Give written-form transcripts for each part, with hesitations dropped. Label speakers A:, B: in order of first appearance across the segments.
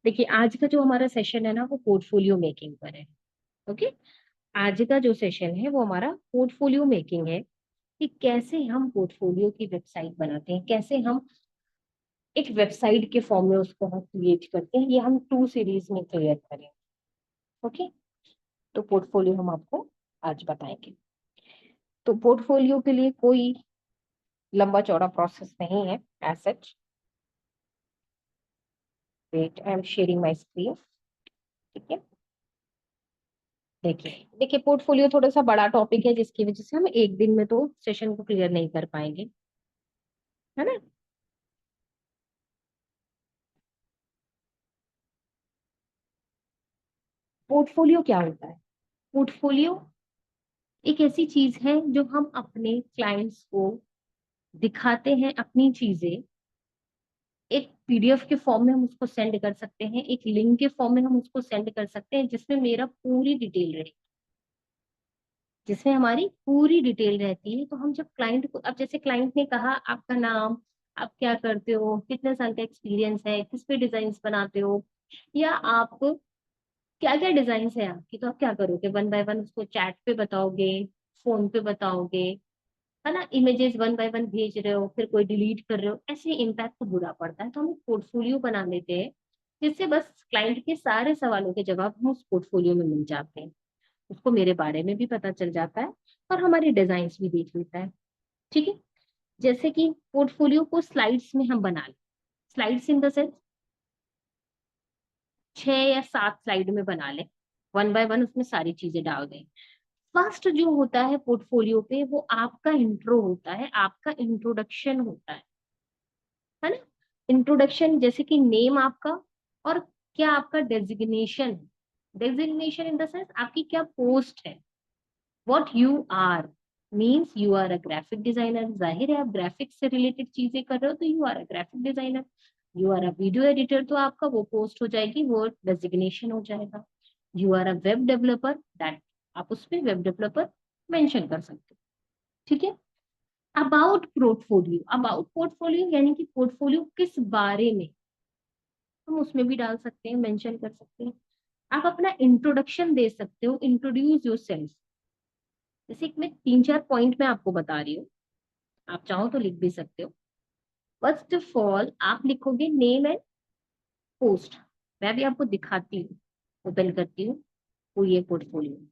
A: देखिए, आज का जो हमारा सेशन है ना वो पोर्टफोलियो मेकिंग पर है। ओके। आज का जो सेशन है वो हमारा पोर्टफोलियो मेकिंग है कि कैसे हम पोर्टफोलियो की वेबसाइट बनाते हैं, कैसे हम एक वेबसाइट के फॉर्म में उसको हम क्रिएट करते हैं। ये हम 2 सीरीज में क्लियर करें। ओके। तो पोर्टफोलियो हम आपको आज बताएंगे। तो पोर्टफोलियो के लिए कोई लंबा चौड़ा प्रोसेस नहीं है as such. Wait, I am sharing my screen. ठीक है। देखिए देखिए, पोर्टफोलियो थोड़ा सा बड़ा टॉपिक है जिसकी वजह से हम एक दिन में तो सेशन को क्लियर नहीं कर पाएंगे, है ना। पोर्टफोलियो क्या होता है? पोर्टफोलियो एक ऐसी चीज है जो हम अपने क्लाइंट्स को दिखाते हैं। अपनी चीजें एक पीडीएफ के फॉर्म में हम उसको सेंड कर सकते हैं, एक लिंक के फॉर्म में हम उसको सेंड कर सकते हैं जिसमें मेरा पूरी डिटेल रहे, जिसमें हमारी पूरी डिटेल रहती है। तो हम जब क्लाइंट को, अब जैसे क्लाइंट ने कहा आपका नाम, आप क्या करते हो, कितने साल का एक्सपीरियंस है, किस पे डिजाइन बनाते हो, या आप क्या क्या डिजाइन है आपकी, तो आप क्या करोगे, वन बाय वन उसको चैट पे बताओगे, फोन पे बताओगे, है ना। इमेजेस वन बाय वन भेज रहे हो, फिर कोई डिलीट कर रहे हो, ऐसे इम्पैक्ट तो बुरा पड़ता है। तो हम एक पोर्टफोलियो बना लेते हैं जिससे बस क्लाइंट के सारे सवालों के जवाब हम उस पोर्टफोलियो में मिल जाते हैं। उसको मेरे बारे में भी पता चल जाता है और हमारे डिजाइन भी देख लेता है। ठीक है। जैसे कि पोर्टफोलियो को स्लाइड्स में हम बना लें। स्लाइड्स इन द सेंस 6 या 7 स्लाइड में बना लें, वन बाय वन उसमें सारी चीजें डाल दें। फर्स्ट जो होता है पोर्टफोलियो पे वो आपका इंट्रो होता है, आपका इंट्रोडक्शन होता है ना। इंट्रोडक्शन जैसे कि नेम आपका, और क्या आपका designation, designation in the sense आपकी क्या पोस्ट है, what you are, means you are a graphic designer. जाहिर है आप ग्राफिक्स से रिलेटेड चीजें कर रहे हो तो you are a graphic designer. You are a video editor तो आपका वो पोस्ट हो जाएगी, वो डेजिग्नेशन हो जाएगा। You are a web developer, that आप उस पर वेब डेवलपर मेंशन कर सकते हो। ठीक है। अबाउट पोर्टफोलियो, अबाउट पोर्टफोलियो यानी कि पोर्टफोलियो किस बारे में, हम उसमें भी डाल सकते हैं, मेंशन कर सकते हैं। आप अपना इंट्रोडक्शन दे सकते हो, इंट्रोड्यूस योर सेल्फ। जैसे कि मैं 3 4 पॉइंट में आपको बता रही हूँ, आप चाहो तो लिख भी सकते हो। फर्स्ट ऑफ ऑल आप लिखोगे नेम एंड पोस्ट। मैं भी आपको दिखाती हूँ, ओपन करती हूँ वो ये पोर्टफोलियो।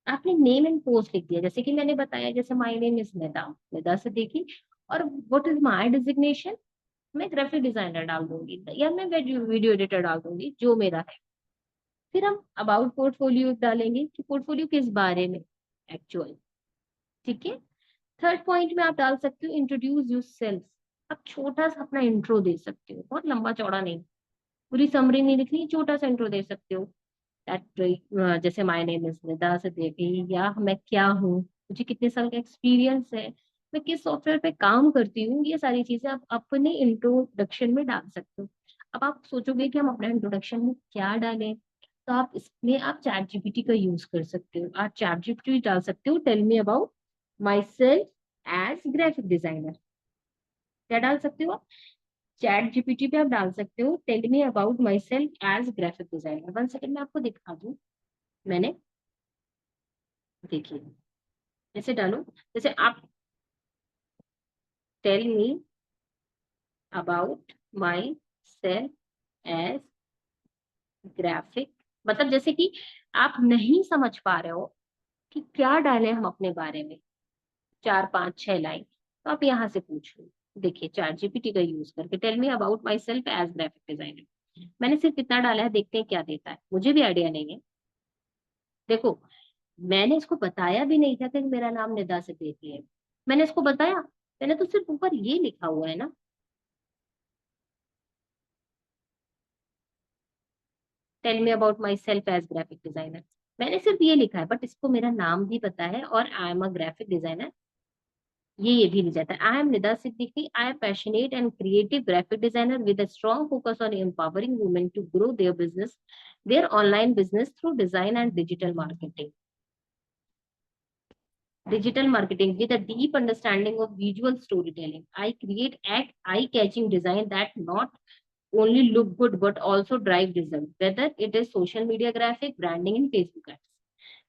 A: आपने नेम एंड पोस्ट लिख दिया, जैसे कि मैंने बताया, जैसे my name is Nida, Nida से देखी, और व्हाट इज माय डिजिग्नेशन, मैं ग्राफिक डिजाइनर डाल दूंगी या मैं वीडियो एडिटर डाल दूंगी जो मेरा है। फिर हम अबाउट पोर्टफोलियो डालेंगे कि पोर्टफोलियो किस बारे में एक्चुअल। ठीक है। थर्ड पॉइंट में आप डाल सकते हो इंट्रोड्यूस यूर सेल्फ। आप छोटा सा अपना इंट्रो दे सकते हो, बहुत लंबा चौड़ा नहीं, पूरी समरी नहीं लिखनी, छोटा सा इंट्रो दे सकते हो। जैसे माय नेम इज निदा सदेवी, या मैं क्या हूँ, मुझे कितने साल का एक्सपीरियंस है, मैं किस सॉफ्टवेयर पे काम करती हूँ, ये सारी चीजें आप अपने इंट्रोडक्शन में डाल सकते हो। अब आप सोचोगे कि हम अपने इंट्रोडक्शन में क्या डालें, तो आप इसमें आप चैट जीपीटी का यूज कर सकते हो। आप चैट जीपीटी डाल सकते हो, tell me about myself as graphic designer. क्या डाल सकते हो? चैट जीपीटी पे आप डाल सकते हो, tell me about myself as graphic designer. 1 second में आपको दिखा दूं। मैंने, देखिए, ऐसे डालो, जैसे आप tell me about myself as graphic, मतलब जैसे कि आप नहीं समझ पा रहे हो कि क्या डालें हम अपने बारे में, 4 5 6 लाइन, तो आप यहाँ से पूछ लो। देखिए चैट जीपीटी का यूज करके tell me about myself as graphic designer, मैंने सिर्फ इतना डाला है, देखते हैं क्या देता है, मुझे भी आइडिया नहीं है। देखो, मैंने इसको बताया भी नहीं था कि मेरा नाम निदा सिद्दीकी है। मैंने इसको बताया, मैंने तो सिर्फ ऊपर ये लिखा हुआ है ना, tell me about myself as graphic designer. मैंने सिर्फ ये लिखा है, बट इसको मेरा नाम भी पता है और I am a graphic designer, ये भी लिख जाता है। I am Nida Siddiqui, I am passionate and creative graphic designer with a strong focus on empowering women to grow their business, their online business through design and digital marketing. Digital marketing with a deep understanding of visual storytelling. I create eye-catching design that not only look good but also drive result, whether it is social media graphic, branding and Facebook ads.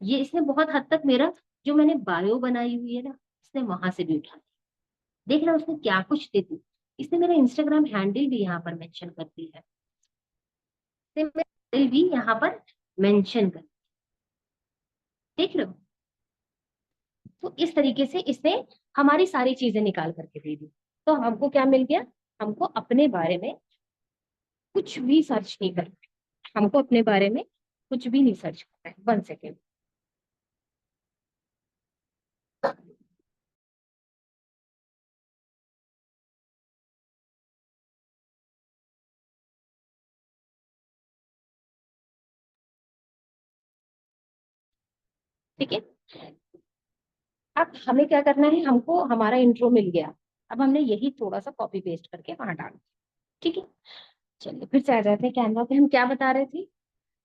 A: ये इसने बहुत हद तक मेरा जो मैंने bio बनाई हुई है ना, इसने वहां से भी उठा दिया। देख रहा उसने क्या कुछ दे दी। इसने मेरा इंस्टाग्राम हैंडल भी यहाँ पर मेंशन कर दिया है, इसने मेरा हैंडल भी यहाँ पर मेंशन कर, देख रहे हो। तो इस तरीके से इसने हमारी सारी चीजें निकाल करके दे दी। तो हमको क्या मिल गया, हमको अपने बारे में कुछ भी सर्च नहीं करना है, हमको अपने बारे में कुछ भी नहीं सर्च करना है। 1 सेकेंड। ठीक है, अब हमें क्या करना है, हमको हमारा इंट्रो मिल गया, अब हमने यही थोड़ा सा कॉपी पेस्ट करके वहां डाल। ठीक है, चलिए फिर से आ जाते हैं कैनवा पे। हम क्या बता रहे थे,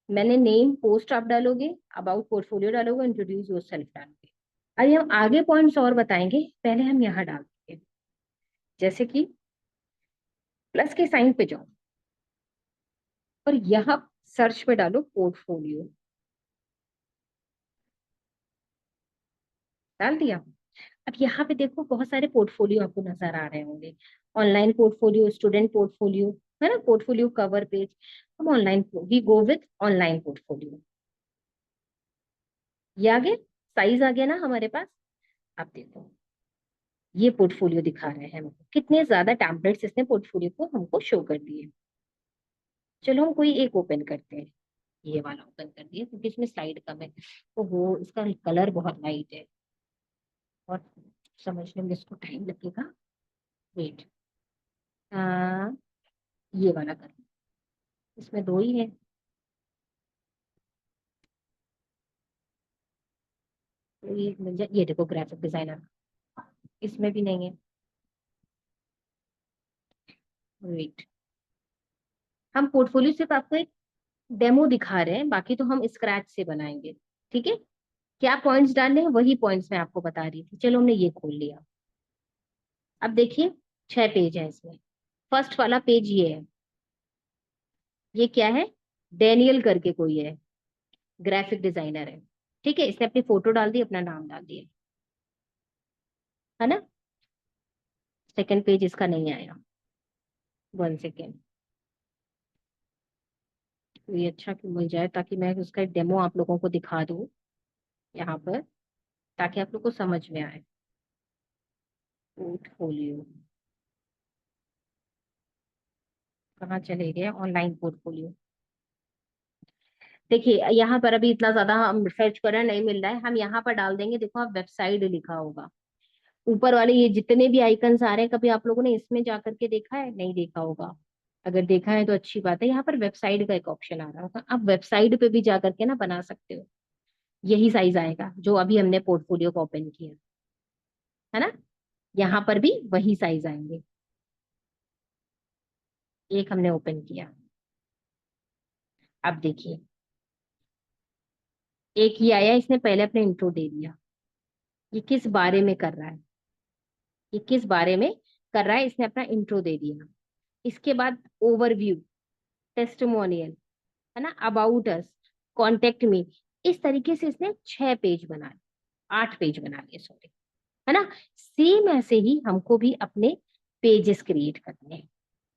A: मैंने नेम पोस्ट आप डालोगे, अबाउट पोर्टफोलियो डालोगे, इंट्रोड्यूस योरसेल्फ डालोगे। अभी हम आगे पॉइंट्स और बताएंगे, पहले हम यहाँ डाल देंगे। जैसे कि प्लस के साइन पे जाओ और यहाँ सर्च पे डालो पोर्टफोलियो, डाल दिया। अब यहाँ पे देखो बहुत सारे पोर्टफोलियो आपको नजर आ रहे होंगे, ऑनलाइन पोर्टफोलियो, स्टूडेंट पोर्टफोलियो, है ना, पोर्टफोलियो कवर पेज। हम online, we go with online portfolio. ये आ गया, साइज आ गया ना हमारे पास। अब देखो ये पोर्टफोलियो दिखा रहे हैं हमको, कितने ज्यादा टेम्पलेट्स इसने पोर्टफोलियो को हमको शो कर दिए। चलो हम कोई एक ओपन करते हैं, ये वाला ओपन कर दिया क्योंकि इसमें स्लाइड कम है, तो वो इसका कलर बहुत लाइट है और समझने में इसको टाइम लगेगा। वेट, ये वाला कर, इसमें दो ही है, तो ये मिल जाए। ये देखो ग्राफिक डिजाइनर, इसमें भी नहीं है। वेट, हम पोर्टफोलियो सिर्फ आपको एक डेमो दिखा रहे हैं, बाकी तो हम स्क्रैच से बनाएंगे। ठीक है, क्या पॉइंट्स डालने हैं वही पॉइंट्स मैं आपको बता रही थी। चलो हमने ये खोल लिया। अब देखिए 6 पेज है इसमें। फर्स्ट वाला पेज ये है, ये क्या है, डेनियल करके कोई है, ग्राफिक डिजाइनर है। ठीक है, इसने अपनी फोटो डाल दी, अपना नाम डाल दिया, है ना। सेकंड पेज इसका नहीं आया। 1 सेकेंड, तो ये अच्छा क्यों मिल जाए, ताकि मैं उसका एक डेमो आप लोगों को दिखा दूं यहाँ पर, ताकि आप लोग को समझ में आए। पोर्टफोलियो कहाँ चले गए, ऑनलाइन पोर्टफोलियो। देखिए यहाँ पर अभी इतना ज्यादा हम सर्च कर रहे हैं, नहीं मिल रहा है, हम यहाँ पर डाल देंगे। देखो आप वेबसाइट लिखा होगा ऊपर वाले, ये जितने भी आइकन्स आ रहे हैं, कभी आप लोगों ने इसमें जा करके देखा है, नहीं देखा होगा। अगर देखा है तो अच्छी बात है, यहाँ पर वेबसाइट का एक ऑप्शन आ रहा होगा, आप वेबसाइट पे भी जा करके ना बना सकते हो। यही साइज आएगा जो अभी हमने पोर्टफोलियो को ओपन किया, है ना। यहाँ पर भी वही साइज आएंगे। एक हमने ओपन किया, अब देखिए एक ही आया, इसने पहले अपने इंट्रो दे दिया। ये किस बारे में कर रहा है, ये किस बारे में कर रहा है, इसने अपना इंट्रो दे दिया। इसके बाद ओवरव्यू, टेस्टिमोनियल, है ना, अबाउट अस, कॉन्टेक्ट मी। इस तरीके से इसने 6 पेज बनाए, 8 पेज बना लिए सॉरी, है ना। सेम ऐसे ही हमको भी अपने पेजेस क्रिएट करने हैं।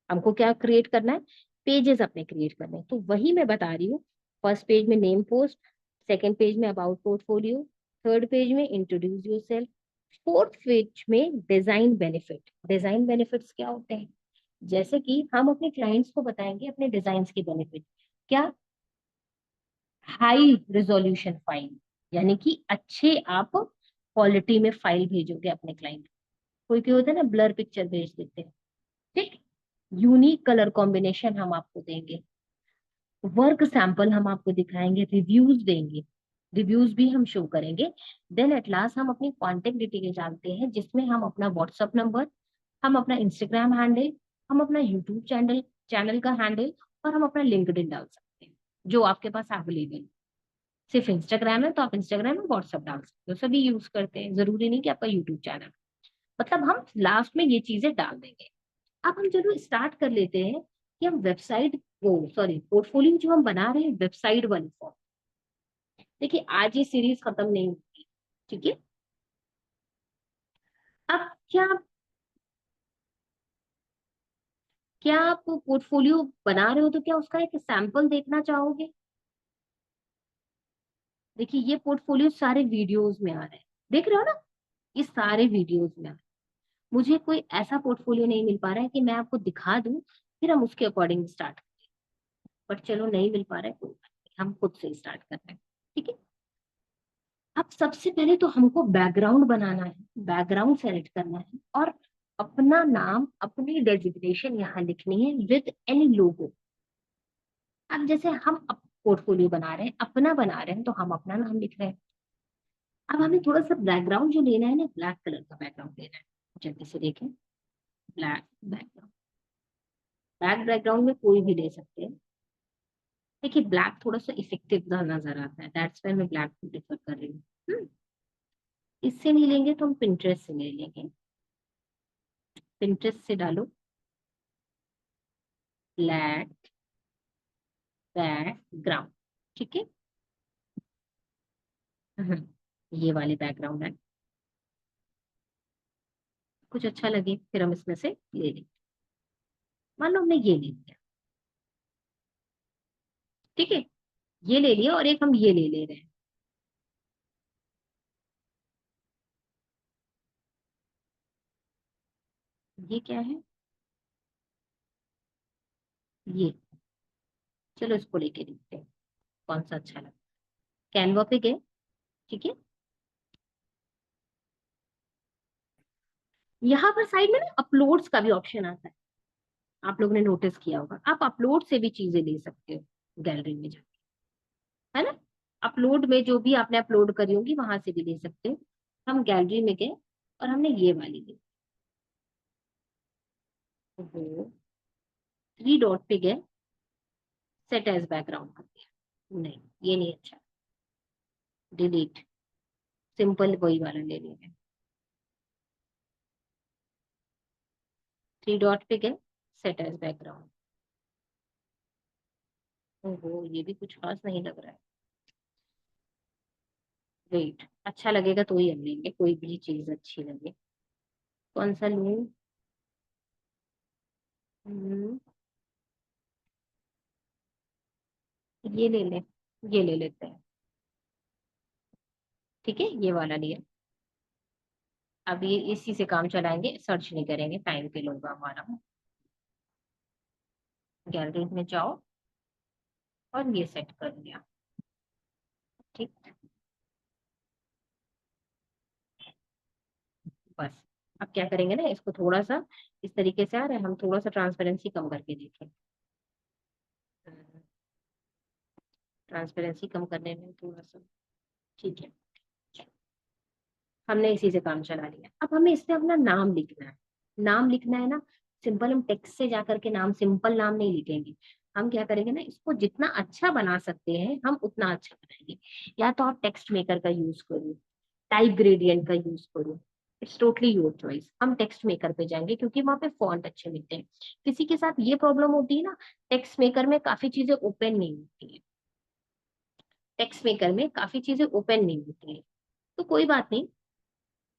A: हमको क्या क्रिएट करना है, पेजेस अपने क्रिएट करने हैं। तो वही मैं बता रही हूँ, फर्स्ट पेज में नेम पोस्ट, सेकंड पेज में अबाउट पोर्टफोलियो, थर्ड पेज में इंट्रोड्यूस योरसेल्फ, फोर्थ पेज में डिजाइन बेनिफिट। डिजाइन बेनिफिट्स क्या होते हैं, जैसे कि हम अपने क्लाइंट्स को बताएंगे अपने डिजाइन के बेनिफिट। क्या, हाई रेजोल्यूशन फाइल, यानी कि अच्छे आप क्वालिटी में फाइल भेजोगे अपने क्लाइंट। कोई कोई होता है ना ब्लर पिक्चर भेज देते हैं। ठीक, यूनिक कलर कॉम्बिनेशन हम आपको देंगे, वर्क सैंपल हम आपको दिखाएंगे, रिव्यूज देंगे, रिव्यूज भी हम शो करेंगे। देन एट लास्ट हम अपनी कॉन्टेक्ट डिटेल डालते हैं, जिसमें हम अपना व्हाट्सअप नंबर, हम अपना इंस्टाग्राम हैंडल, हम अपना यूट्यूब चैनल चैनल का हैंडल और हम अपना लिंक्डइन डाल सकते हैं, जो आपके पास अवेलेबल। सिर्फ इंस्टाग्राम है तो आप इंस्टाग्राम में व्हाट्सअप डाल सकते हो, सभी यूज करते हैं, जरूरी नहीं कि आपका यूट्यूब चैनल। मतलब हम लास्ट में ये चीजें डाल देंगे। अब हम चलो स्टार्ट कर लेते हैं कि हम वेबसाइट, वो सॉरी, पोर्टफोलियो जो हम बना रहे हैं वेबसाइट वाली फॉर्म। देखिए आज ये सीरीज खत्म नहीं होगी, ठीक है। अब क्या आप पोर्टफोलियो बना रहे हो तो क्या उसका एक सैंपल देखना चाहोगे? देखिए ये पोर्टफोलियो सारे वीडियोस में आ रहे हैं, देख रहे हो ना, ये सारे वीडियोस में आ रहे हैं। मुझे कोई ऐसा पोर्टफोलियो नहीं मिल पा रहा है कि मैं आपको दिखा दूं फिर हम उसके अकॉर्डिंग स्टार्ट करें। बट चलो नहीं मिल पा रहा है, कोई बात नहीं, हम खुद से स्टार्ट कर रहे हैं, ठीक है। अब सबसे पहले तो हमको बैकग्राउंड बनाना है, बैकग्राउंड सेलेक्ट करना है, और अपना नाम, अपनी डेजिग्नेशन यहाँ लिखनी है विद एनी लोगो। अब जैसे हम पोर्टफोलियो बना रहे हैं, अपना बना रहे हैं, तो हम अपना नाम लिख रहे हैं। अब हमें थोड़ा सा बैकग्राउंड जो लेना है ना, ब्लैक कलर का बैकग्राउंड लेना है। जल्दी से देखें, ब्लैक बैकग्राउंड, ब्लैक बैकग्राउंड में कोई भी ले सकते हैं। देखिए ब्लैक थोड़ा सा इफेक्टिव नजर आता है, दैट्स व्हाई मैं ब्लैक को प्रेफर कर रही हूँ। इससे नहीं लेंगे तो हम पिंटरेस्ट से ले लेंगे। पिंटरेस्ट से डालो ब्लैक बैकग्राउंड, ठीक है। ये वाली बैकग्राउंड है, कुछ अच्छा लगे फिर हम इसमें से ले लेंगे। मान लो हमने ये ले लिया, ठीक है, ये ले लिया, और एक हम ये ले रहे हैं। ये क्या है? ये, चलो इसको लेके देखते हैं कौन सा अच्छा लगा। कैनवा पे गए, ठीक है। यहाँ पर साइड में ना अपलोड्स का भी ऑप्शन आता है, आप लोगों ने नोटिस किया होगा। आप अपलोड से भी चीजें ले सकते हो गैलरी में जाके, है ना। अपलोड में जो भी आपने अपलोड करी होगी वहां से भी ले सकते हो। हम गैलरी में गए और हमने ये वाली ली, वो थ्री डॉट पे गए, सेट एज बैकग्राउंड कर दिया। नहीं, ये नहीं अच्छा, डिलीट, सिंपल वही वाला ले लेंगे। थ्री डॉट पे गए, सेट एज बैकग्राउंड। ओहो, ये भी कुछ खास नहीं लग रहा है। वेट, अच्छा लगेगा तो ही हम लेंगे, कोई भी चीज अच्छी लगे। कौन सा लूं? हम्म, ये ले ले, ये ले लेते हैं, ठीक है, ये वाला लिया। अब ये इसी से काम चलाएंगे, सर्च नहीं करेंगे, टाइम पे लूंगा हमारा। गैलरी में जाओ और ये सेट कर लिया, ठीक। बस, अब क्या करेंगे ना, इसको थोड़ा सा इस तरीके से आ रहा है, हम थोड़ा सा ट्रांसपेरेंसी कम करके देखें। ट्रांसपेरेंसी कम करने में थोड़ा सा, ठीक है। हमने इसी से काम चला लिया। अब हमें इसमें अपना नाम लिखना है, नाम लिखना है ना। सिंपल हम टेक्स्ट से जा करके नाम, सिंपल नाम नहीं लिखेंगे। हम क्या करेंगे ना, इसको जितना अच्छा बना सकते हैं हम उतना अच्छा बनाएंगे। या तो आप टेक्स्ट मेकर का यूज करो, टाइप ग्रेडियंट का यूज करो, इट्स टोटली योर चॉइस। हम टेक्स्ट मेकर पे जाएंगे क्योंकि वहां पे फॉन्ट अच्छे मिलते हैं। किसी के साथ ये प्रॉब्लम होती है ना, टेक्स्ट मेकर में काफी चीजें ओपन नहीं होती है, टेक्स्ट मेकर में काफी चीजें ओपन नहीं होती है, तो कोई बात नहीं,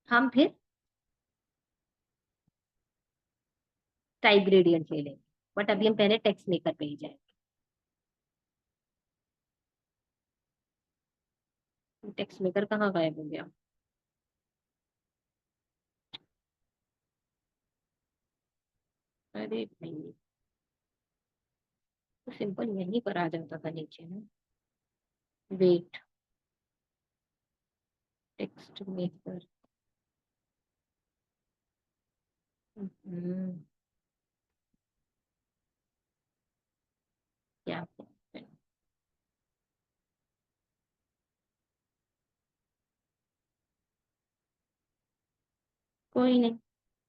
A: हम फिर टाइप ग्रेडियंट ले लेंगे। बट अभी हम पहले टेक्स्ट मेकर पे ही जाएंगे। टेक्स्ट मेकर कहाँ गायब हो गया? अरे भाई, तो सिंपल यहीं पर आ जाता था नीचे ना। वेट, टेक्स्ट मेकर, क्या बोलते हैं? कोई नहीं,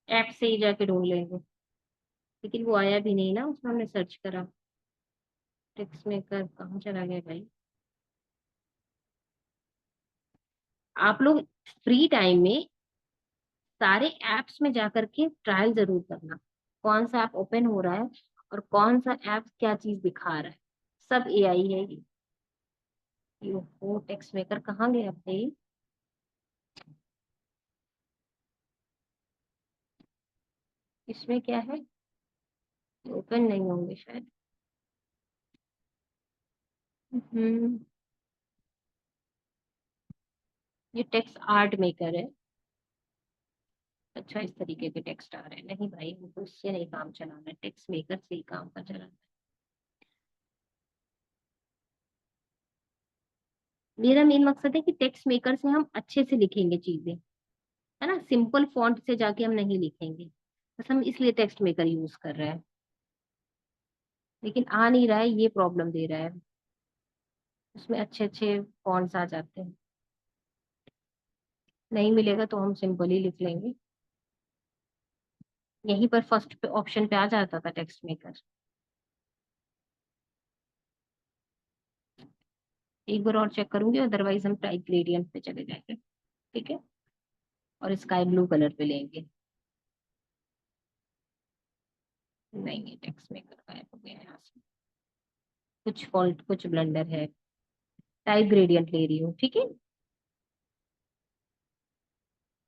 A: ऐप से ही जाके ढूंढ लेंगे। लेकिन वो आया भी नहीं ना, उसमें हमने सर्च करा। टेक्स्ट मेकर कहाँ चला गया भाई? आप लोग फ्री टाइम में सारे एप्स में जाकर के ट्रायल जरूर करना, कौन सा ऐप ओपन हो रहा है, और कौन सा ऐप क्या चीज दिखा रहा है, सब एआई है ये वो टेक्स्ट मेकर कहाँ गया भाई। इसमें क्या है, ओपन नहीं होंगे शायद। हम्म ये टेक्स्ट आर्ट मेकर है। अच्छा इस तरीके के टेक्स्ट आ रहे हैं, नहीं भाई वो तो इससे नहीं काम चलाना है, टेक्स्ट मेकर से ही काम का चलाना है। मेरा मेन मकसद है कि टेक्स्ट मेकर से हम अच्छे से लिखेंगे चीजें, है ना, सिंपल फॉन्ट से जाके हम नहीं लिखेंगे। बस हम इसलिए टेक्स्ट मेकर यूज कर रहे हैं, लेकिन आ नहीं रहा है, ये प्रॉब्लम दे रहा है। उसमें अच्छे अच्छे फॉन्ट्स आ जाते हैं, नहीं मिलेगा तो हम सिंपल ही लिख लेंगे। यहीं पर फर्स्ट पे ऑप्शन पे आ जाता था टेक्स्ट मेकर। एक बार और चेक करूंगी, अदरवाइज हम टाइप ग्रेडियंट पे चले जाएंगे। ठीक है, और स्काई ब्लू कलर पे लेंगे। नहीं ये टेक्स्ट मेकर गायब हो गया यहाँ से, कुछ फॉल्ट कुछ ब्लंडर है। टाइप ग्रेडियंट ले रही हूँ, ठीक है।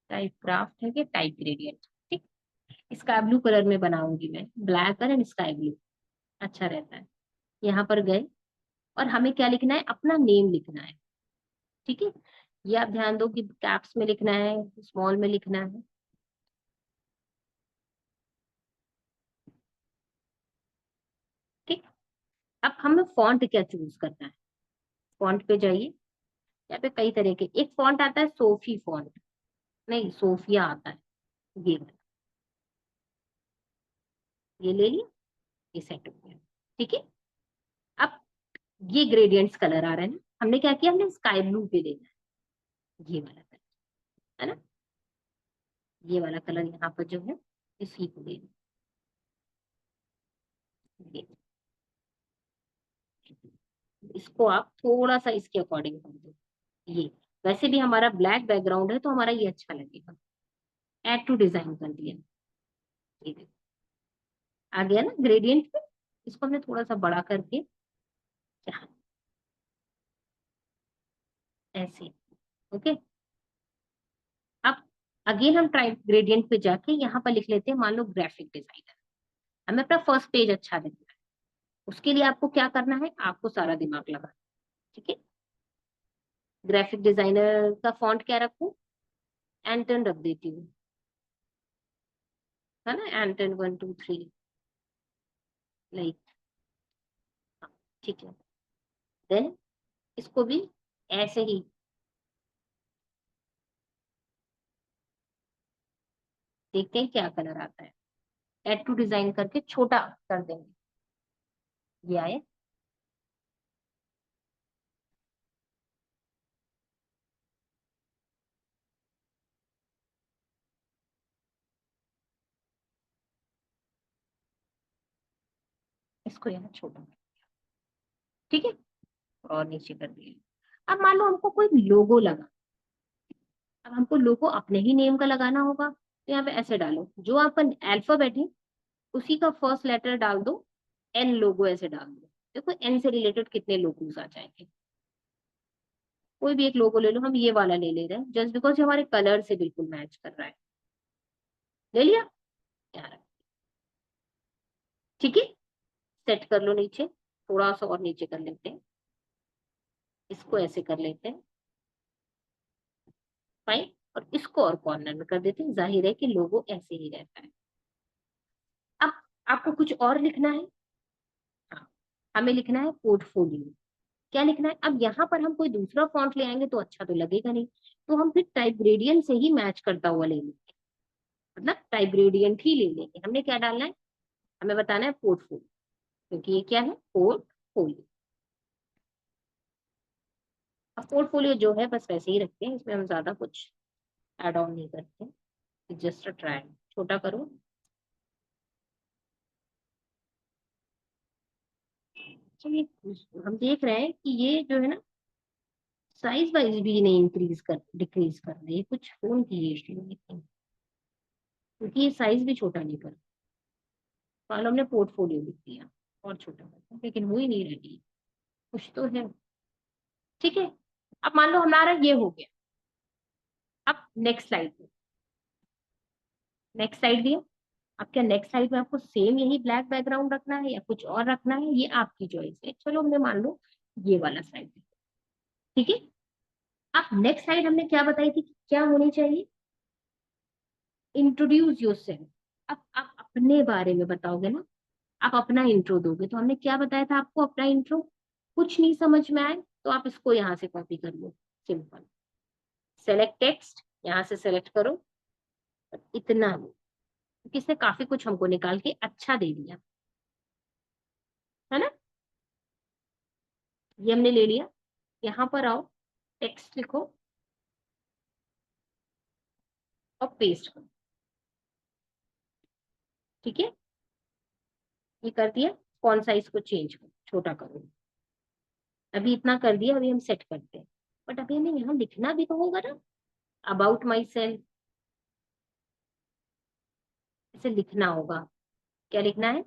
A: टाइप क्राफ्ट है कि टाइप ग्रेडियंट, ठीक। स्काई ब्लू कलर में बनाऊंगी मैं, ब्लैक एंड स्काई ब्लू अच्छा रहता है। यहाँ पर गए, और हमें क्या लिखना है, अपना नेम लिखना है। ठीक है, ये आप ध्यान दो कि कैप्स में लिखना है, स्मॉल में लिखना है। ठीक, अब हमें फॉन्ट क्या चूज करना है। फॉन्ट पे जाइए, यहाँ पे कई तरह के, एक फॉन्ट आता है सोफी फॉन्ट, नहीं सोफिया आता है, ये ये ले लिया, ये सेट हो गया। ठीक है, अब ये ग्रेडियंट्स कलर आ रहे हैं ना, हमने क्या किया, हमने स्काई ब्लू पे लेना है, ये वाला कलर, है ना, ये वाला कलर यहाँ पर जो है इसी को लेना है। इसको आप थोड़ा सा इसके अकॉर्डिंग कर दो, ये वैसे भी हमारा ब्लैक बैकग्राउंड है तो हमारा ये अच्छा लगेगा। ऐड टू डिजाइन कर दिया, ये देखो आ गया ना ग्रेडियंट पे। इसको हमने थोड़ा सा बड़ा करके यहाँ ऐसे, ओके। अब अगेन हम ट्राई ग्रेडियंट पे जाके यहाँ पर लिख लेते हैं, मान लो ग्राफिक डिजाइनर। हमें अपना फर्स्ट पेज अच्छा दिखना है, उसके लिए आपको क्या करना है, आपको सारा दिमाग लगाना है। ठीक है, ग्राफिक डिजाइनर का फॉन्ट क्या रखूं, एंटन रख देती हूँ, है ना, एंटन 1 2 3, लाइक, ठीक है। देन इसको भी ऐसे ही देखते हैं क्या कलर आता है, एड टू डिजाइन करके छोटा कर देंगे, ये आए। इसको यहाँ छोटा, ठीक है, और नीचे कर दिया। अब मान लो हमको कोई लोगो लगा, अब हमको लोगो अपने ही नेम का लगाना होगा, तो यहाँ पे ऐसे डालो, जो आपका अल्फाबेट है उसी का फर्स्ट लेटर डाल दो, एन लोगो ऐसे डाल दो। देखो एन से रिलेटेड कितने लोगोस आ जाएंगे। कोई भी एक लोगो ले लो, हम ये वाला ले ले रहे हैं जस्ट बिकॉज हमारे कलर से बिल्कुल मैच कर रहा है, ले लिया यार। ठीक है, सेट कर लो नीचे, थोड़ा सा और नीचे कर लेते हैं, इसको ऐसे कर लेते हैं, फाइन। और इसको और कॉर्नर में कर देते हैं, जाहिर है कि लोगो ऐसे ही रहता है। अब आपको कुछ और लिखना है, हाँ, हमें लिखना है पोर्टफोलियो। क्या लिखना है, अब यहाँ पर हम कोई दूसरा फॉन्ट ले आएंगे तो अच्छा तो लगेगा नहीं, तो हम फिर टाइप ग्रेडियंट से ही मैच करता हुआ ले लेंगे, मतलब टाइप ग्रेडियंट ही ले लेंगे। हमने क्या डालना है, हमें बताना है पोर्टफोलियो, क्योंकि ये क्या है, पोर्टफोलियो। अब पोर्टफोलियो जो है बस वैसे ही रखते हैं, इसमें हम ज्यादा कुछ एड ऑन नहीं करते, जस्ट ट्राई, छोटा करो। चलिए, हम देख रहे हैं कि ये जो है ना, साइज वाइज भी नहीं इंक्रीज कर डिक्रीज कर रही है, कुछ फोन की इश्यू है, क्योंकि ये साइज भी छोटा नहीं कर। मान लो हमने पोर्टफोलियो लिख दिया और छोटा कर दिया, लेकिन वो ही नहीं रेडी, कुछ तो है। ठीक है, अब मान लो हमारा ये हो गया। अब नेक्स्ट स्लाइड, नेक्स्ट स्लाइड दिया। अब क्या नेक्स्ट स्लाइड में आपको सेम यही ब्लैक बैकग्राउंड रखना है या कुछ और रखना है, ये आपकी चॉइस है। चलो हमने मान लो ये वाला स्लाइड, ठीक है। अब नेक्स्ट स्लाइड हमने क्या बताई थी कि क्या होनी चाहिए, इंट्रोड्यूस योरसेल्फ। अब आप अपने बारे में बताओगे ना, आप अपना इंट्रो दोगे। तो हमने क्या बताया था आपको, अपना इंट्रो। कुछ नहीं समझ में आए तो आप इसको यहाँ से कॉपी कर लो, सिंपल। सेलेक्ट टेक्स्ट, यहाँ से सेलेक्ट करो, इतना लो, क्योंकि इसने काफी कुछ हमको निकाल के अच्छा दे दिया, है ना। ये हमने ले लिया। यहाँ पर आओ, टेक्स्ट लिखो और पेस्ट करो, ठीक है। ये कर दिया, फॉन्ट साइज को चेंज करो, छोटा करो। अभी इतना कर दिया, अभी हम सेट करते हैं। बट अभी हमें यहाँ लिखना भी तो होगा ना, अबाउट माई सेल्फ, इसे लिखना होगा। क्या लिखना है,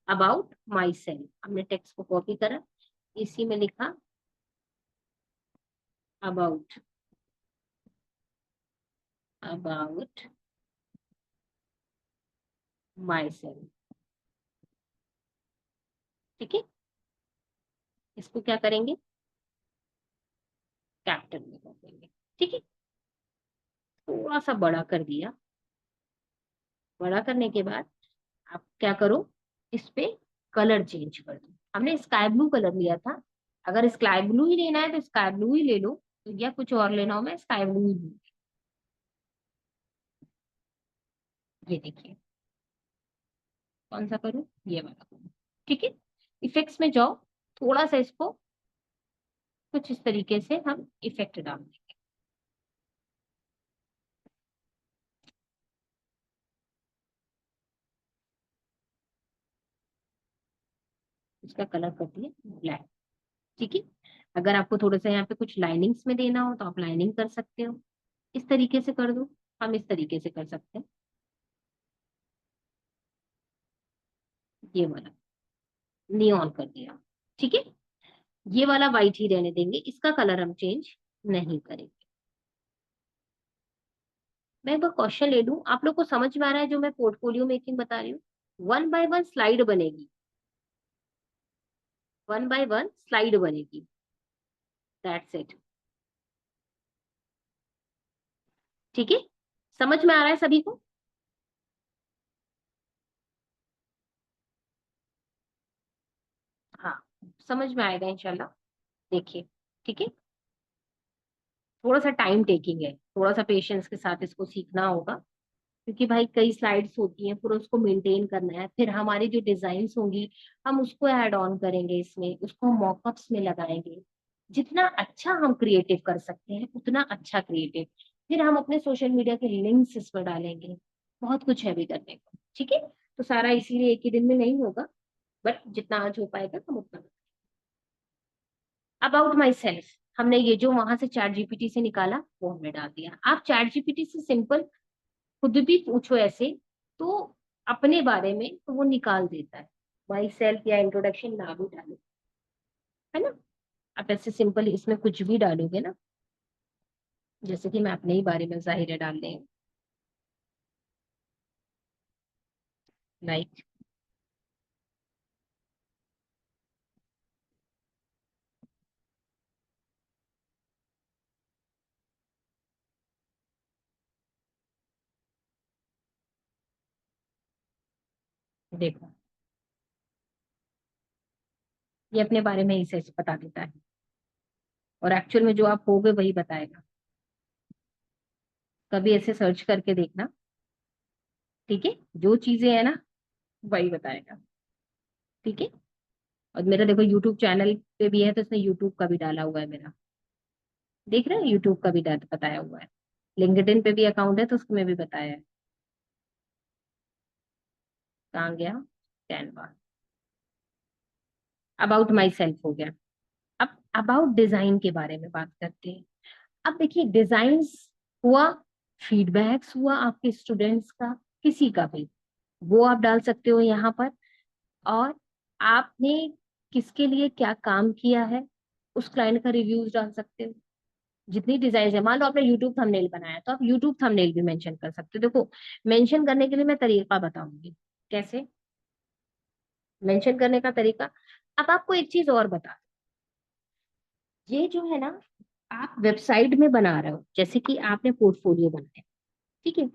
A: अबाउट माई सेल्फ। हमने टेक्स्ट को कॉपी करा, इसी में लिखा अबाउट, अबाउट माई सेल्फ, ठीक है। इसको क्या करेंगे, कैपिटल में कर देंगे, ठीक है। थोड़ा सा बड़ा कर दिया। बड़ा करने के बाद आप क्या करो, इस पे कलर चेंज कर दो। हमने स्काई ब्लू कलर लिया था, अगर स्काई ब्लू ही लेना है तो स्काई ब्लू ही ले लो, तो या कुछ और लेना हो, मैं स्काई ब्लू ही लूँ। ये देखिए, कौन सा करूँ, ये वाला करूँ, ठीक है। इफेक्ट्स में जाओ, थोड़ा सा इसको कुछ इस तरीके से हम इफेक्ट डाल देंगे। इसका कलर कर दिए ब्लैक, ठीक है। अगर आपको थोड़ा सा यहाँ पे कुछ लाइनिंग्स में देना हो तो आप लाइनिंग कर सकते हो, इस तरीके से कर दो। हम इस तरीके से कर सकते हैं, ये वाला नियॉन कर दिया, ठीक है। ये वाला वाइट ही रहने देंगे, इसका कलर हम चेंज नहीं करेंगे। मैं एक बार क्वेश्चन ले लूं, आप लोग को समझ में आ रहा है जो मैं पोर्टफोलियो मेकिंग बता रही हूँ। वन बाय वन स्लाइड बनेगी, वन बाय वन स्लाइड बनेगी, दैट्स इट, ठीक है। समझ में आ रहा है सभी को। हाँ, समझ में आएगा इंशाल्लाह। देखिए, ठीक है। थोड़ा सा टाइम टेकिंग है, थोड़ा सा पेशेंस के साथ इसको सीखना होगा, क्योंकि भाई कई स्लाइड्स होती हैं, पूरा उसको मेंटेन करना है। फिर हमारी जो डिजाइन्स होंगी, हम उसको ऐड ऑन करेंगे, इसमें उसको हम मॉकअप्स में लगाएंगे। जितना अच्छा हम क्रिएटिव कर सकते हैं उतना अच्छा क्रिएटिव, फिर हम अपने सोशल मीडिया के लिंक्स इस पर डालेंगे। बहुत कुछ है भी करने को, ठीक है। तो सारा इसीलिए एक ही दिन में नहीं होगा, बट जितना आज हो पाएगा हम उतना। अबाउट माई सेल्फ, हमने ये जो वहां से चैट जीपीटी से निकाला वो हमने डाल दिया। आप चैट जीपीटी से सिंपल खुद भी पूछो ऐसे, तो अपने बारे में तो वो निकाल देता है। माई सेल्फ या इंट्रोडक्शन ना भी डालो, है ना। आप ऐसे सिंपल इसमें कुछ भी डालोगे ना, जैसे कि मैं अपने ही बारे में जाहिर है डाल दें, लाइक, देखो, ये अपने बारे में ऐसे ऐसे बता देता है, और एक्चुअल में जो आप होगे वही बताएगा। कभी ऐसे सर्च करके देखना, ठीक है। जो चीजें है ना वही बताएगा, ठीक है। और मेरा देखो यूट्यूब चैनल पे भी है, तो इसने यूट्यूब का भी डाला हुआ है मेरा, देख रहे हैं, यूट्यूब का भी बताया हुआ है। लिंक्डइन पे भी अकाउंट है तो उसमें भी बताया है। कहाँ गया, कैनवा। अबाउट माई सेल्फ हो गया। अब अबाउट डिजाइन के बारे में बात करते हैं। अब देखिए, डिजाइन्स हुआ, फीडबैक्स हुआ आपके स्टूडेंट्स का, किसी का भी, वो आप डाल सकते हो यहाँ पर। और आपने किसके लिए क्या काम किया है, उस क्लाइंट का रिव्यूज डाल सकते हो। जितनी डिजाइन है, मान लो आपने यूट्यूब थंबनेल बनाया तो आप यूट्यूब थंबनेल भी मेंशन कर सकते हो। देखो, मेंशन करने के लिए मैं तरीका बताऊंगी कैसे मेंशन करने का तरीका। अब आपको एक चीज और बता, ये जो है ना, आप वेबसाइट में बना रहे हो, जैसे कि आपने पोर्टफोलियो बनाया, ठीक है,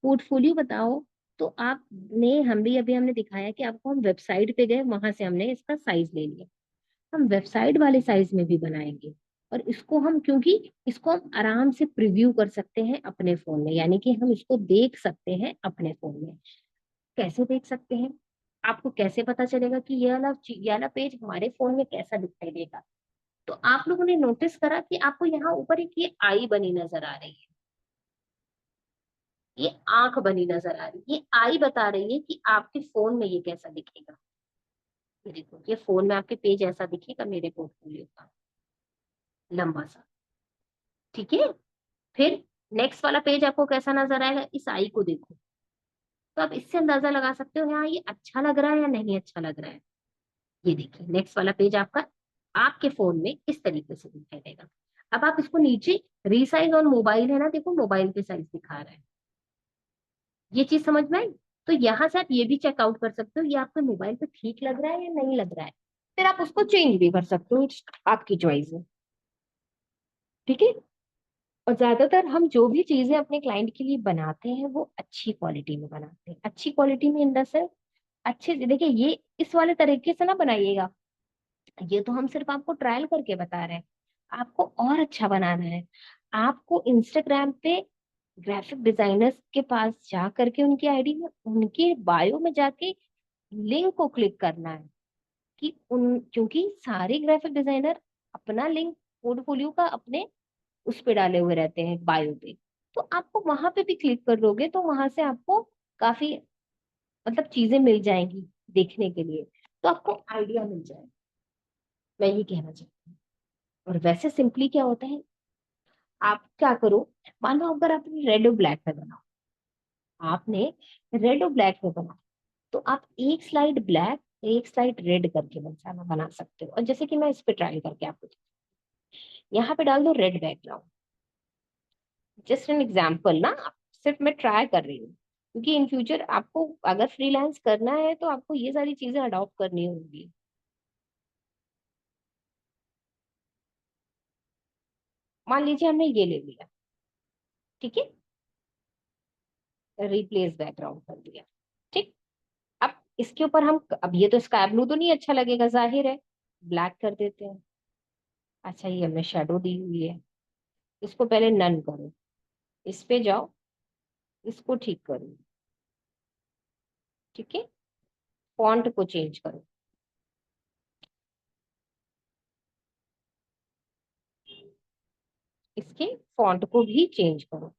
A: पोर्टफोलियो बताओ, तो आपने हम भी अभी हमने दिखाया कि आपको हम वेबसाइट पे गए, वहां से हमने इसका साइज ले लिया, हम वेबसाइट वाले साइज में भी बनाएंगे। और इसको हम, क्योंकि इसको हम आराम से प्रीव्यू कर सकते हैं अपने फोन में, यानी कि हम इसको देख सकते हैं अपने फोन में। कैसे देख सकते हैं, आपको कैसे पता चलेगा कि ये वाला पेज हमारे फोन में कैसा दिखाई देगा। तो आप लोगों ने नोटिस करा कि आपको यहाँ ऊपर एक ये आई बनी नजर आ रही है, ये आंख बनी नजर आ रही है, ये आई बता रही है कि आपके फोन में ये कैसा दिखेगा। ये देखो, ये फोन में आपके पेज ऐसा दिखेगा मेरे पोर्टफोलियो का, लंबा सा, ठीक है। फिर नेक्स्ट वाला पेज आपको कैसा नजर आएगा, इस आई को देखो, तो आप इससे अंदाजा लगा सकते हो हाँ ये अच्छा लग रहा है या नहीं अच्छा लग रहा है। ये देखिए, नेक्स्ट वाला पेज आपका आपके फोन में इस तरीके से दिखाई देगा। अब आप इसको नीचे, रीसाइज ऑन मोबाइल है ना, देखो मोबाइल पे साइज दिखा रहा है, ये चीज समझ में आई। तो यहाँ से आप ये भी चेकआउट कर सकते हो ये आपके मोबाइल पे ठीक लग रहा है या नहीं लग रहा है। फिर आप उसको चेंज भी कर सकते हो, आपकी चॉइस है, ठीक है। और ज्यादातर हम जो भी चीजें अपने क्लाइंट के लिए बनाते हैं वो अच्छी क्वालिटी में बनाते हैं, अच्छी क्वालिटी में इन द सेंस, अच्छे से देखिए, ये इस वाले तरीके से ना बनाइएगा, ये तो हम सिर्फ आपको ट्रायल करके बता रहे हैं, आपको और अच्छा बनाना है। आपको इंस्टाग्राम पे ग्राफिक डिजाइनर्स के पास जा करके उनकी आईडी में, उनके बायो में जाके लिंक को क्लिक करना है, कि उन, क्योंकि सारे ग्राफिक डिजाइनर अपना लिंक पोर्टफोलियो का अपने उस पे डाले हुए रहते हैं बायो पे। तो आपको वहां पे भी क्लिक कर दोगे तो वहां से आपको काफी, मतलब चीजें मिल जाएंगी देखने के लिए, तो आपको आइडिया मिल जाएगा, मैं ये कहना चाहती हूँ। और वैसे सिंपली क्या होता है, आप क्या करो, मान लो अगर आपने रेड और ब्लैक में बनाओ, आपने रेड और ब्लैक में बनाओ, तो आप एक स्लाइड ब्लैक, एक स्लाइड रेड करके बना सकते हो। और जैसे कि मैं इस पे ट्राई करके आपको, यहाँ पे डाल दो red background, just an example ना, सिर्फ मैं ट्राई कर रही हूँ, क्योंकि इन फ्यूचर आपको अगर फ्रीलांस करना है तो आपको ये सारी चीजें अडॉप्ट करनी होगी। मान लीजिए हमने ये ले लिया, ठीक है, रिप्लेस बैकग्राउंड कर दिया, ठीक। अब इसके ऊपर हम, अब ये तो स्काई ब्लू तो नहीं अच्छा लगेगा जाहिर है, ब्लैक कर देते हैं। अच्छा, ये हमने शेडो दी हुई है, इसको पहले नन करो, इस पे जाओ, इसको ठीक करो, ठीक है, फॉन्ट को चेंज करो, इसके फॉन्ट को भी चेंज करो।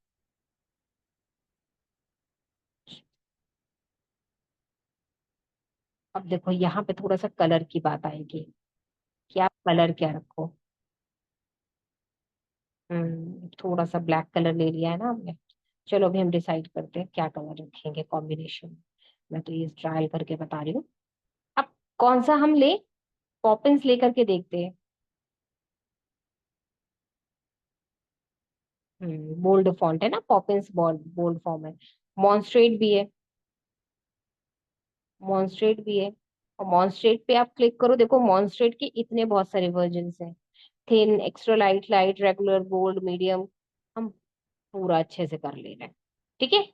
A: अब देखो यहाँ पे थोड़ा सा कलर की बात आएगी, कि आप कलर क्या रखो। थोड़ा सा ब्लैक कलर ले लिया है ना हमने, चलो अभी हम डिसाइड करते हैं क्या कलर रखेंगे कॉम्बिनेशन। मैं तो ये ट्रायल करके बता रही हूँ। अब कौन सा हम ले, पॉपिंस लेकर के देखते हैं। बोल्ड फॉन्ट है ना, पॉपिंस बोल्ड बोल्ड फॉर्म है। मॉन्स्ट्रेट भी है, मॉन्स्ट्रेट भी है। और मॉन्स्ट्रेट पे आप क्लिक करो, देखो मॉन्स्ट्रेट के इतने बहुत सारे वर्जन हैं, thin, extra light, light, regular, bold, medium, हम पूरा अच्छे से कर ले रहे हैं, ठीक है।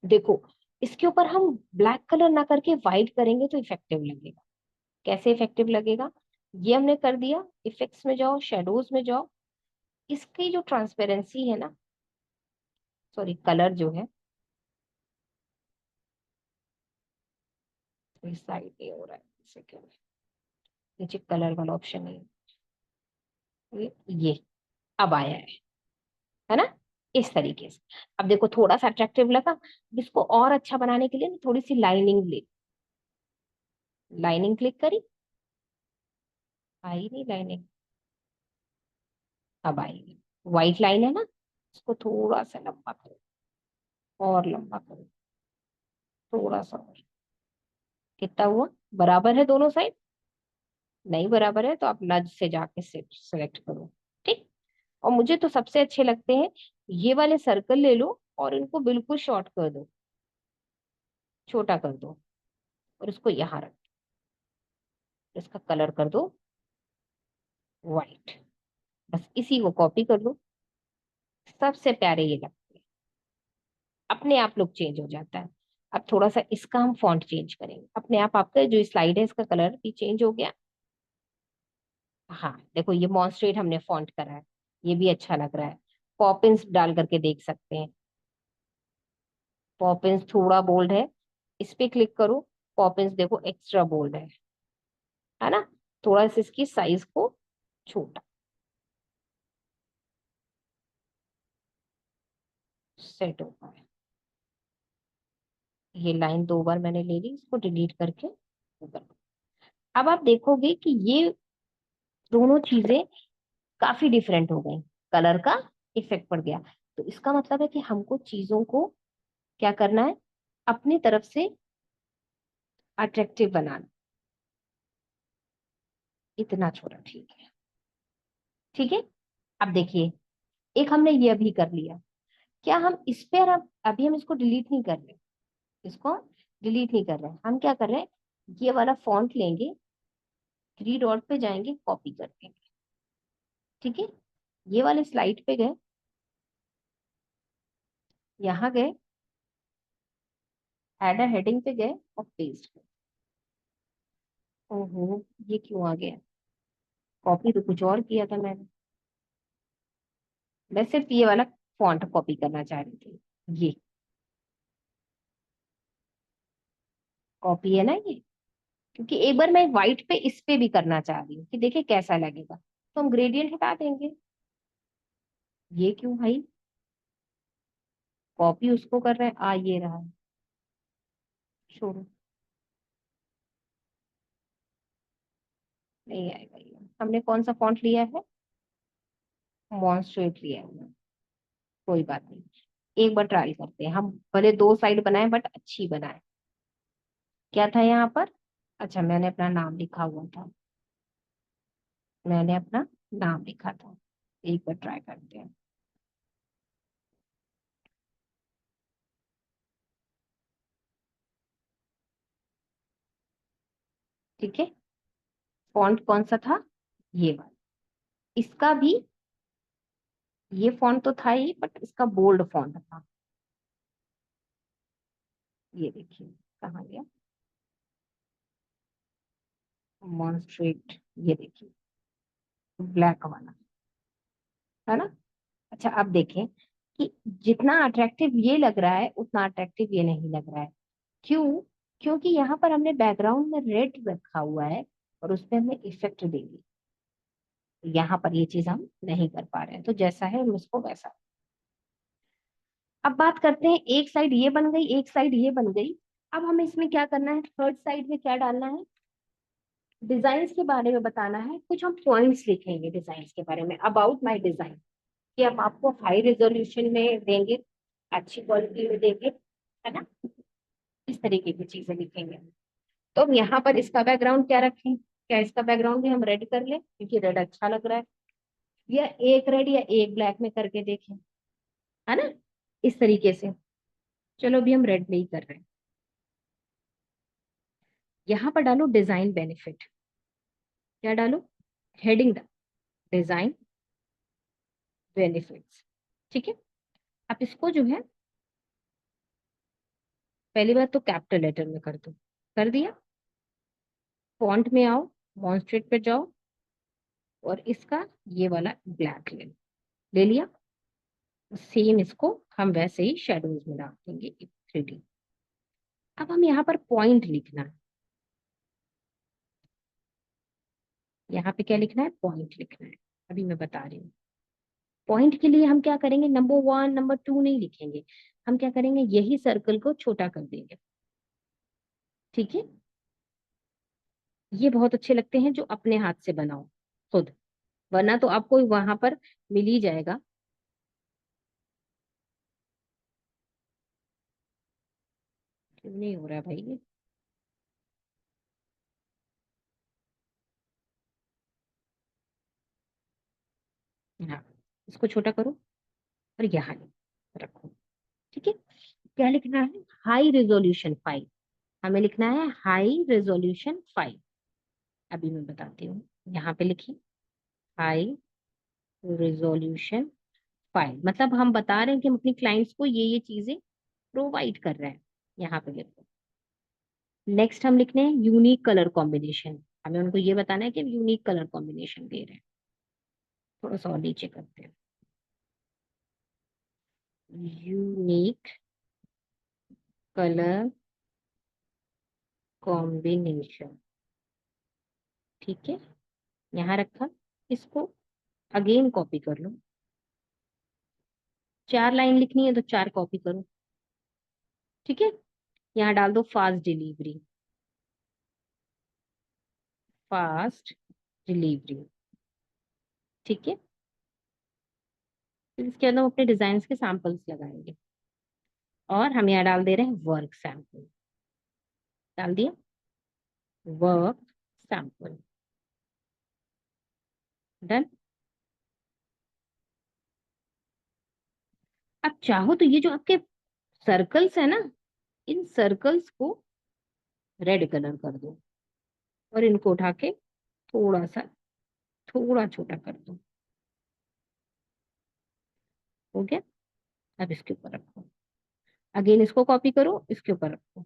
A: देखो, इसके ऊपर हम ब्लैक कलर ना करके व्हाइट करेंगे तो इफेक्टिव लगेगा। कैसे इफेक्टिव लगेगा, ये हमने कर दिया, इफेक्ट्स में जाओ, शेडोज में जाओ, इसकी जो ट्रांसपेरेंसी है ना, सॉरी कलर जो है, इस साइड ये हो रहा है, सेकंड, नीचे कलर वाला ऑप्शन है, ये अब आया है ना, इस तरीके से। अब देखो थोड़ा सा अट्रैक्टिव लगा, इसको और अच्छा बनाने के लिए ना थोड़ी सी लाइनिंग ले, लाइनिंग क्लिक करी, आई नहीं लाइनिंग, अब आई, व्हाइट लाइन है ना, इसको थोड़ा सा लंबा करो, और लंबा करो, थोड़ा सा और, कितना हुआ, बराबर है दोनों साइड? नहीं बराबर है तो आप नज से जाके सेलेक्ट करो। ठीक। और मुझे तो सबसे अच्छे लगते हैं, ये वाले सर्कल ले लो और इनको बिल्कुल शॉर्ट कर दो, छोटा कर दो, और इसको यहाँ रख, इसका कलर कर दो व्हाइट। बस इसी को कॉपी कर लो, सबसे प्यारे ये लगते हैं, अपने आप लुक चेंज हो जाता है। अब थोड़ा सा इसका हम फॉन्ट चेंज करेंगे, अपने आप आपका जो स्लाइड है इसका कलर भी चेंज हो गया। हाँ देखो, ये मॉन्स्ट्रेट हमने फॉन्ट करा है, ये भी अच्छा लग रहा है। पॉपिंस डाल करके देख सकते हैं, पॉपिंस थोड़ा बोल्ड है, इस पे क्लिक करो, पॉपिंस देखो एक्स्ट्रा बोल्ड है ना? थोड़ा सा इसकी साइज को छोटा सेट होगा। ये लाइन दो बार मैंने ले ली, इसको डिलीट करके ऊपर। अब आप देखोगे कि ये दोनों चीजें काफी डिफरेंट हो गई, कलर का इफेक्ट पड़ गया। तो इसका मतलब है कि हमको चीजों को क्या करना है, अपनी तरफ से अट्रैक्टिव बनाना। इतना छोटा ठीक है। ठीक है। अब देखिए, एक हमने ये अभी कर लिया, क्या हम इस पे अब अभी हम इसको डिलीट नहीं कर रहे, इसको डिलीट नहीं कर रहे हैं, हम क्या कर रहे हैं, ये वाला फॉन्ट लेंगे, थ्री डॉट पे जाएंगे, कॉपी कर देंगे। ठीक है। ये वाले स्लाइड पे गए, यहाँ गए, हेडर हेडिंग पे गए और पेस्ट कर। ओहो, ये क्यों आ गया? कॉपी तो कुछ और किया था मैंने, मैं सिर्फ ये वाला फॉन्ट कॉपी करना चाह रही थी। ये कॉपी है ना ये, क्योंकि एक बार मैं व्हाइट पे इस पे भी करना चाह रही हूँ कि देखिए कैसा लगेगा, तो हम ग्रेडियंट हटा देंगे। ये क्यों भाई, कॉपी उसको कर रहे हैं, ये रहा, छोड़ो, नहीं आएगा ये। हमने कौन सा फॉन्ट लिया है, मॉन्स्ट्रेट लिया है, कोई बात नहीं। एक बार ट्राई करते हैं, हम भले दो साइड बनाए बट अच्छी बनाए। क्या था यहाँ पर, अच्छा मैंने अपना नाम लिखा हुआ था, मैंने अपना नाम लिखा था। एक बार ट्राई करते हैं। ठीक है। फॉन्ट कौन सा था, ये वाला। इसका भी, ये फॉन्ट तो था ही बट इसका बोल्ड फॉन्ट था। ये देखिए कहाँ गया, मॉन्स्ट्रेट, ये देखिए ब्लैक वाला, है ना? अच्छा अब देखें कि जितना अट्रैक्टिव ये लग रहा है उतना अट्रैक्टिव ये नहीं लग रहा है। क्यों? क्योंकि यहाँ पर हमने बैकग्राउंड में रेड रखा हुआ है और उसमें हमने इफेक्ट दे दी। यहाँ पर ये चीज हम नहीं कर पा रहे हैं, तो जैसा है हम उसको वैसा। अब बात करते हैं, एक साइड ये बन गई, एक साइड ये बन गई। अब हमें इसमें क्या करना है, थर्ड साइड में क्या डालना है, डिजाइन के बारे में बताना है, कुछ हम पॉइंट्स लिखेंगे डिजाइन के बारे में, अबाउट माई डिजाइन, कि हम आपको हाई रेजोल्यूशन में देंगे, अच्छी क्वालिटी में देंगे, है ना? इस तरीके की चीजें लिखेंगे। तो अब यहाँ पर इसका बैकग्राउंड क्या रखें, क्या इसका बैकग्राउंड भी हम रेड कर लें क्योंकि रेड अच्छा लग रहा है, या एक रेड या एक ब्लैक में करके देखें, है ना? इस तरीके से। चलो अभी हम रेड में ही कर रहे हैं। यहाँ पर डालो डिजाइन बेनिफिट, क्या डालो, हेडिंग डिजाइन बेनिफिट्स। ठीक है। आप इसको जो है, पहली बात तो कैपिटल लेटर में कर दो, कर दिया। फॉन्ट में आओ, मॉन्स्ट्रेट पे जाओ, और इसका ये वाला ब्लैक ले लिया। सेम इसको हम वैसे ही शेडोज में डाल देंगे, 3D। अब हम यहाँ पर पॉइंट लिखना है, यहाँ पे क्या लिखना है, पॉइंट लिखना है। अभी मैं बता रही हूँ। पॉइंट के लिए हम क्या करेंगे, नंबर 1 नंबर 2 नहीं लिखेंगे, हम क्या करेंगे, यही सर्कल को छोटा कर देंगे। ठीक है। ये बहुत अच्छे लगते हैं जो अपने हाथ से बनाओ खुद, वरना तो आपको वहां पर मिल ही जाएगा। क्यों नहीं हो रहा है भाई ये? हाँ, इसको छोटा करो और यहाँ रखो। ठीक है, क्या लिखना है? High resolution file. हमें लिखना है हाई रेजोल्यूशन फाइल। अभी मैं बताती हूँ, यहाँ पे लिखिए हाई रेजोल्यूशन फाइल, मतलब हम बता रहे हैं कि हम अपने क्लाइंट्स को ये चीजें प्रोवाइड कर रहे हैं। यहाँ पे लिखो। नेक्स्ट हम लिखने हैं यूनिक कलर कॉम्बिनेशन। हमें उनको ये बताना है कि हम यूनिक कलर कॉम्बिनेशन दे रहे हैं। थोड़ा सा और नीचे करते हैं, यूनिक कलर कॉम्बिनेशन। ठीक है, यहाँ रखा। इसको अगेन कॉपी कर लो। 4 लाइन लिखनी है तो 4 कॉपी करो। ठीक है, यहाँ डाल दो फास्ट डिलीवरी, फास्ट डिलीवरी। ठीक है, फिर इसके अंदर हम अपने डिजाइन के सैंपल्स लगाएंगे और हम यहाँ डाल दे रहे हैं वर्क सैंपल। डाल दिया वर्क सैंपल। डन। अब चाहो तो ये जो आपके सर्कल्स है ना, इन सर्कल्स को रेड कलर कर दो और इनको उठा के थोड़ा सा थोड़ा छोटा कर दो। हो गया। अब इसके ऊपर रखो, अगेन इसको कॉपी करो, इसके ऊपर रखो,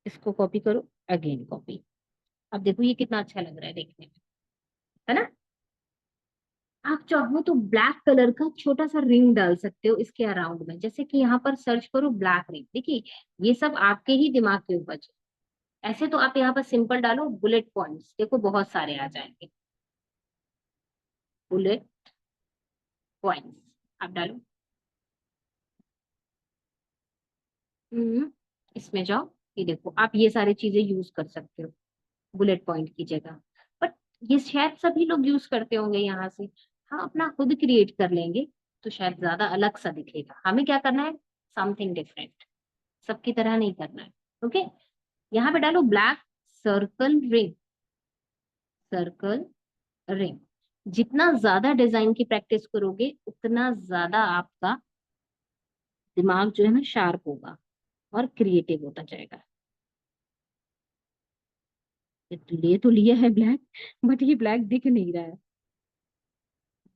A: इसको कॉपी करो, अगेन कॉपी। अब देखो ये कितना अच्छा लग रहा है देखने में, है ना? आप चाहो तो ब्लैक कलर का छोटा सा रिंग डाल सकते हो इसके अराउंड में, जैसे कि यहाँ पर सर्च करो ब्लैक रिंग। देखिए, ये सब आपके ही दिमाग के ऊपर है। ऐसे तो आप यहाँ पर सिंपल डालो बुलेट पॉइंट्स, देखो बहुत सारे आ जाएंगे बुलेट पॉइंट्स। आप डालो। इसमें जाओ, ये देखो आप ये सारी चीजें यूज कर सकते हो बुलेट पॉइंट की जगह। बट ये शायद सभी लोग यूज करते होंगे यहाँ से। हाँ, अपना खुद क्रिएट कर लेंगे तो शायद ज्यादा अलग सा दिखेगा। हमें क्या करना है? समथिंग डिफरेंट, सबकी तरह नहीं करना है। ओके, यहाँ पे डालो black circle ring, circle ring. जितना ज्यादा डिजाइन की प्रैक्टिस करोगे उतना ज्यादा आपका दिमाग जो है ना शार्प होगा और क्रिएटिव होता जाएगा। ले तो लिया है ब्लैक, बट ये ब्लैक दिख नहीं रहा है,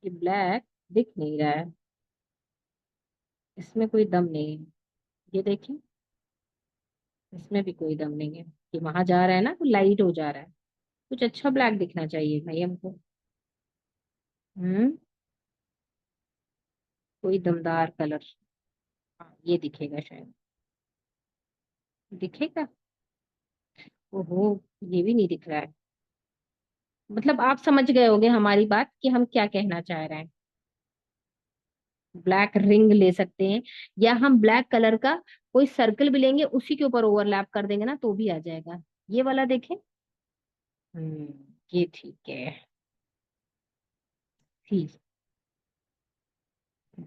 A: ये ब्लैक दिख नहीं रहा है, इसमें कोई दम नहीं है। ये देखिए, इसमें भी कोई दम नहीं है। कि वहां जा रहा है ना तो लाइट हो जा रहा है। कुछ अच्छा ब्लैक दिखना चाहिए भाई हमको। हम्म कोई दमदार कलर। हाँ, ये दिखेगा शायद। दिखेगा। ओहो, ये भी नहीं दिख रहा है। मतलब आप समझ गए होंगे हमारी बात कि हम क्या कहना चाह रहे हैं। ब्लैक रिंग ले सकते हैं, या हम ब्लैक कलर का कोई सर्कल भी लेंगे, उसी के ऊपर ओवरलैप कर देंगे ना तो भी आ जाएगा। ये वाला देखें। हम्म ये ठीक है। ठीक,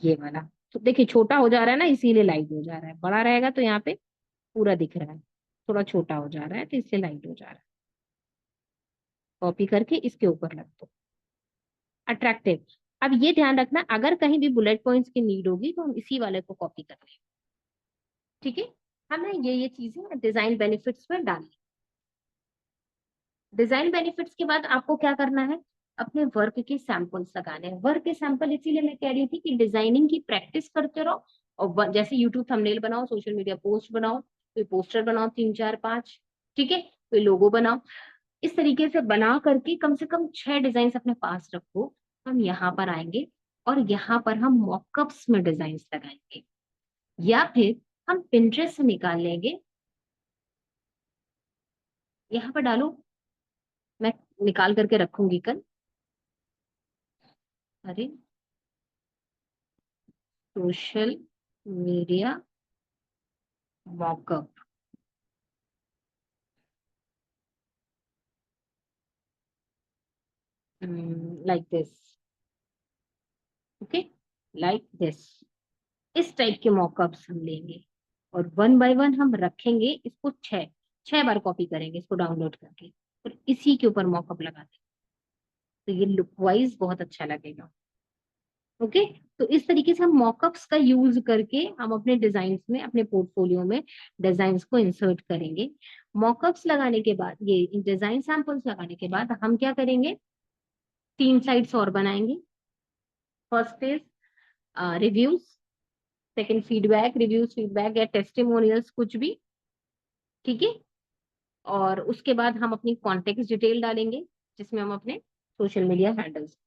A: ये वाला तो देखिए छोटा हो जा रहा है ना, इसीलिए लाइट हो जा रहा है। बड़ा रहेगा तो यहाँ पे पूरा दिख रहा है, थोड़ा छोटा हो जा रहा है तो इसलिए लाइट हो जा रहा है। कॉपी करके इसके ऊपर रख दो, अट्रैक्टिव। अब ये ध्यान रखना, अगर कहीं भी बुलेट पॉइंट्स की नीड होगी तो हम इसी वाले को कॉपी कर लेंगे। ठीक है, हमें ये चीजें डिजाइन बेनिफिट्स में डालनी। डिजाइन बेनिफिट्स के बाद आपको क्या करना है? अपने वर्क के सैंपल्स लगाने हैं। वर्क के सैंपल इसीलिए मैं कह रही थी कि डिजाइनिंग की प्रैक्टिस करते रहो। और जैसे यूट्यूब थंबनेल बनाओ, सोशल मीडिया पोस्ट बनाओ, कोई पोस्टर बनाओ 3 4 5। ठीक है, कोई लोगो बनाओ। इस तरीके से बना करके कम से कम 6 डिजाइन अपने पास रखो। हम यहाँ पर आएंगे और यहाँ पर हम मॉकअप्स में डिजाइन लगाएंगे, या फिर हम पिंटरेस्ट से निकाल लेंगे। यहाँ पर डालो, मैं निकाल करके रखूंगी कल। अरे, social media mock-up. Like this. Okay, like this. इस टाइप के मॉकअप्स हम लेंगे और वन बाय वन हम रखेंगे इसको। 6 6 बार कॉपी करेंगे इसको डाउनलोड करके और इसी के ऊपर मॉकअप लगाते हैं, तो ये लुक वाइज बहुत अच्छा लगेगा। ओके। तो इस तरीके से हम मॉकअप्स का यूज करके हम अपने डिजाइन में, अपने पोर्टफोलियो में डिजाइन को इंसर्ट करेंगे। मॉकअप्स लगाने के बाद, ये डिजाइन सैंपल्स लगाने के बाद हम क्या करेंगे, 3 स्लाइड्स और बनाएंगे। First is reviews, second feedback, reviews feedback या टेस्टिमोनियल्स कुछ भी, ठीक है। और उसके बाद हम अपनी कॉन्टेक्ट डिटेल डालेंगे, जिसमें हम अपने सोशल मीडिया हैंडल्स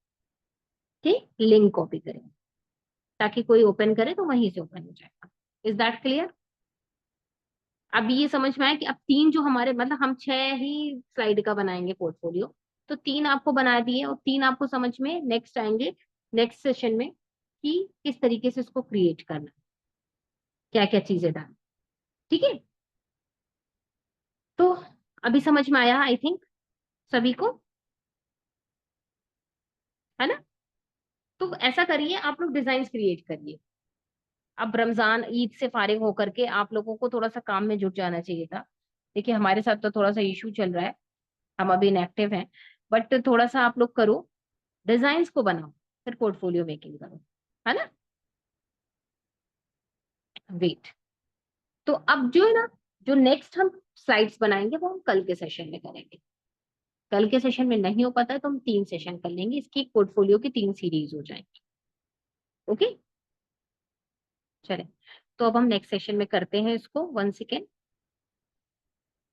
A: के लिंक कॉपी करेंगे, ताकि कोई ओपन करे तो वहीं से ओपन हो जाएगा। Is that clear? अब ये समझ में आया कि अब 3 जो हमारे, मतलब हम 6 ही स्लाइड का बनाएंगे पोर्टफोलियो, तो 3 आपको बना दिए और 3 आपको समझ में नेक्स्ट आएंगे नेक्स्ट सेशन में कि किस तरीके से इसको क्रिएट करना है, क्या क्या चीजें डालना, ठीक है। तो अभी समझ में आया आई थिंक सभी को, है ना? तो ऐसा करिए, आप लोग डिजाइन क्रिएट करिए। अब रमजान ईद से फारिग होकर के आप लोगों को थोड़ा सा काम में जुट जाना चाहिए था। देखिए हमारे साथ तो थोड़ा सा इशू चल रहा है, हम अभी इनएक्टिव हैं, बट थोड़ा सा आप लोग करो, डिजाइन्स को बनाओ, फिर पोर्टफोलियो मेकिंग करो, है ना? वेट। तो अब जो है ना, जो नेक्स्ट हम स्लाइड्स बनाएंगे वो हम कल के सेशन में करेंगे। कल के सेशन में नहीं हो पाता है तो हम 3 सेशन कर लेंगे, इसकी एक पोर्टफोलियो की 3 सीरीज हो जाएंगी। ओके, चले। तो अब हम नेक्स्ट सेशन में करते हैं इसको, 1 सेकेंड।